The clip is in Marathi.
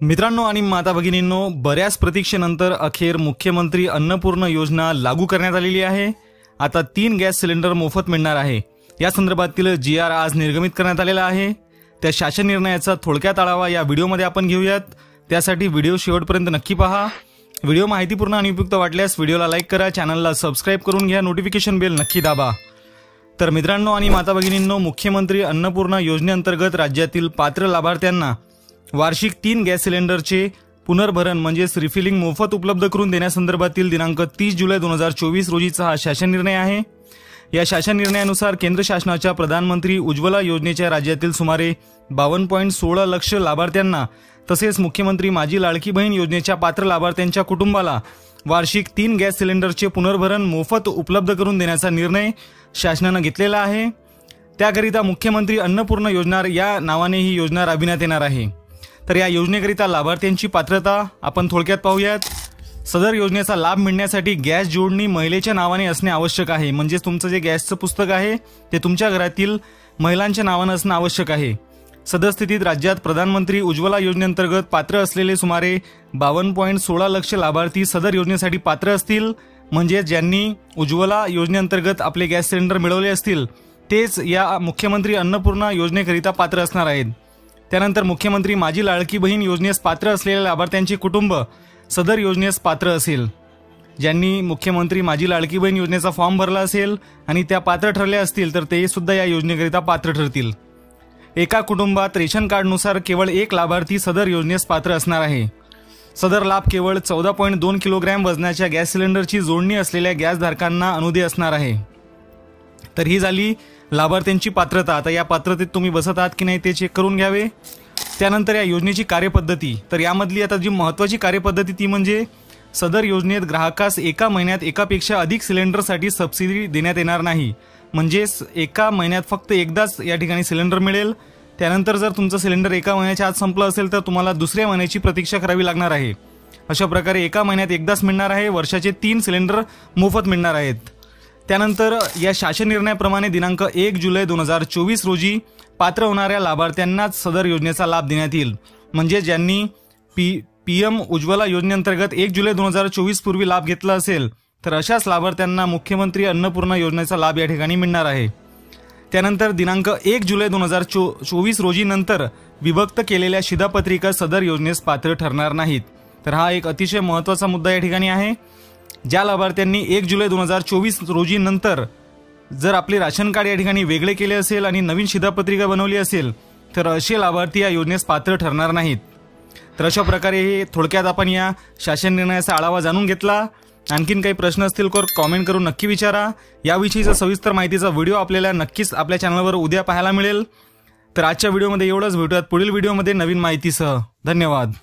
मित्रांनो आणि माता भगिनींनो, बऱ्याच प्रतीक्षेनंतर अखेर मुख्यमंत्री अन्नपूर्णा योजना लागू करण्यात आलेली आहे। आता 3 गॅस सिलेंडर मोफत मिळणार आहे। या संदर्भातील जीआर आज निर्गमित करण्यात आलेला आहे। त्या शासन निर्णयाचा थोडक्यात आढावा या व्हिडिओमध्ये आपण घेऊयात। त्यासाठी व्हिडिओ शेवटपर्यंत नक्की पहा। व्हिडिओ माहितीपूर्ण आणि उपयुक्त वाटल्यास व्हिडिओला लाईक करा, चॅनलला सबस्क्राइब करून घ्या, नोटिफिकेशन बेल नक्की दाबा। तर मित्रांनो आणि माता भगिनींनो, मुख्यमंत्री अन्नपूर्णा योजनेअंतर्गत राज्यातील पात्र लाभार्थ्यांना वार्षिक 3 गॅस सिलेंडरचे पुनर्भरण म्हणजेच रिफिलिंग मोफत उपलब्ध करून देण्यासंदर्भातील दिनांक 30 जुलै 2024 रोजीचा हा शासन निर्णय आहे। या शासन निर्णयानुसार केंद्र शासनाच्या प्रधानमंत्री उज्ज्वला योजनेच्या राज्यातील सुमारे 52.16 लाख लाभार्थ्यांना तसेच मुख्यमंत्री माझी लाडकी बहीण योजनेच्या पात्र लाभार्थ्यांच्या कुटुंबाला वार्षिक 3 गॅस सिलेंडरचे पुनर्भरण मोफत उपलब्ध करून देण्याचा निर्णय शासनाने घेतलेला आहे। त्याकरिता मुख्यमंत्री अन्नपूर्णा योजना या नावाने ही योजना राबविण्यात येणार आहे। तर या योजनेकरिता लाभार्थ्यांची पात्रता आपण थोडक्यात पाहूयात। सदर योजनेचा लाभ मिळण्यासाठी गॅस जोडणी महिलेच्या नावाने असणे आवश्यक आहे। म्हणजे तुमचं जे गॅसचं पुस्तक आहे ते तुमच्या घरातील महिलांच्या नावाने असणे आवश्यक आहे। सदस्थितीत राज्यात प्रधानमंत्री उज्ज्वला योजनेअंतर्गत पात्र असलेले सुमारे 52.16 लाख लाभार्थी सदर योजनेसाठी पात्र असतील। म्हणजे ज्यांनी उज्ज्वला योजनेअंतर्गत आपले गॅस सिलेंडर मिळवले असतील तेच या मुख्यमंत्री अन्नपूर्णा योजनेकरिता पात्र असणार आहेत। त्यानंतर मुख्यमंत्री माझी लाडकी बहीण योजनेस पात्र असलेल्या लाभार्थ्यांचे कुटुंब सदर योजनेस पात्र असेल। ज्यांनी मुख्यमंत्री माझी लाडकी बहीण योजनेचा फॉर्म भरला असेल आणि त्या पात्र ठरल्या असतील तर ते सुद्धा या योजनेकरिता पात्र ठरतील। एका कुटुंबात रेशन कार्डनुसार केवळ एक लाभार्थी सदर योजनेस पात्र असणार आहे। सदर लाभ केवळ 14.2 किलोग्रॅम वजनाच्या गॅस सिलेंडरची जोडणी असलेल्या गॅसधारकांना अनुदेय असणार आहे। तर ही झाली लाभार्थ्यांची पात्रता। आता या पात्रतेत तुम्ही बसत आहात की नाही ते चेक करून घ्यावे। त्यानंतर या योजनेची कार्यपद्धती, तर यामधली आता जी महत्त्वाची कार्यपद्धती ती म्हणजे सदर योजनेत ग्राहकास एका महिन्यात एकापेक्षा अधिक सिलेंडरसाठी सबसिडी देण्यात येणार नाही। म्हणजेच एका महिन्यात फक्त एकदाच या ठिकाणी सिलेंडर मिळेल। त्यानंतर जर तुमचं सिलेंडर एका महिन्याच्या आत संपलं असेल तर तुम्हाला दुसऱ्या महिन्याची प्रतीक्षा करावी लागणार आहे। अशा प्रकारे एका महिन्यात एकदाच मिळणार आहे। वर्षाचे 3 सिलेंडर मोफत मिळणार आहेत। त्यानंतर या शासन निर्णयाप्रमाणे दिनांक 1 जुलै 2024 रोजी पात्र होणाऱ्या लाभार्थ्यांनाच सदर योजनेचा लाभ देण्यात येईल। म्हणजे ज्यांनी पीएम उज्ज्वला योजनेअंतर्गत 1 जुलै 2024 पूर्वी लाभ घेतला असेल तर अशाच लाभार्थ्यांना मुख्यमंत्री अन्नपूर्णा योजनेचा लाभ या ठिकाणी मिळणार आहे। त्यानंतर दिनांक 1 जुलै 2024 रोजी नंतर विभक्त केलेल्या शिधापत्रिका सदर योजनेस पात्र ठरणार नाहीत। तर हा एक अतिशय महत्त्वाचा मुद्दा या ठिकाणी आहे। ज्या लाभार्थ्यांनी 1 जुलै 2024 रोजी नंतर जर आपले राशन कार्ड या ठिकाणी वेगळे केले असेल आणि नवीन शिधापत्रिका बनवली असेल तर असे लाभार्थी या योजनेस पात्र ठरणार नाहीत। तर अशा प्रकारे हे थोडक्यात आपण या शासन निर्णयाचा आढावा जाणून घेतला। आणखीन काही प्रश्न असतील तर कॉमेंट करून नक्की विचारा। याविषयीचा सविस्तर माहितीचा व्हिडिओ आपल्याला नक्कीच आपल्या चॅनलवर उद्या पाहायला मिळेल। तर आजच्या व्हिडिओमध्ये एवढंच। भेटूयात पुढील व्हिडिओमध्ये नवीन माहितीसह। धन्यवाद।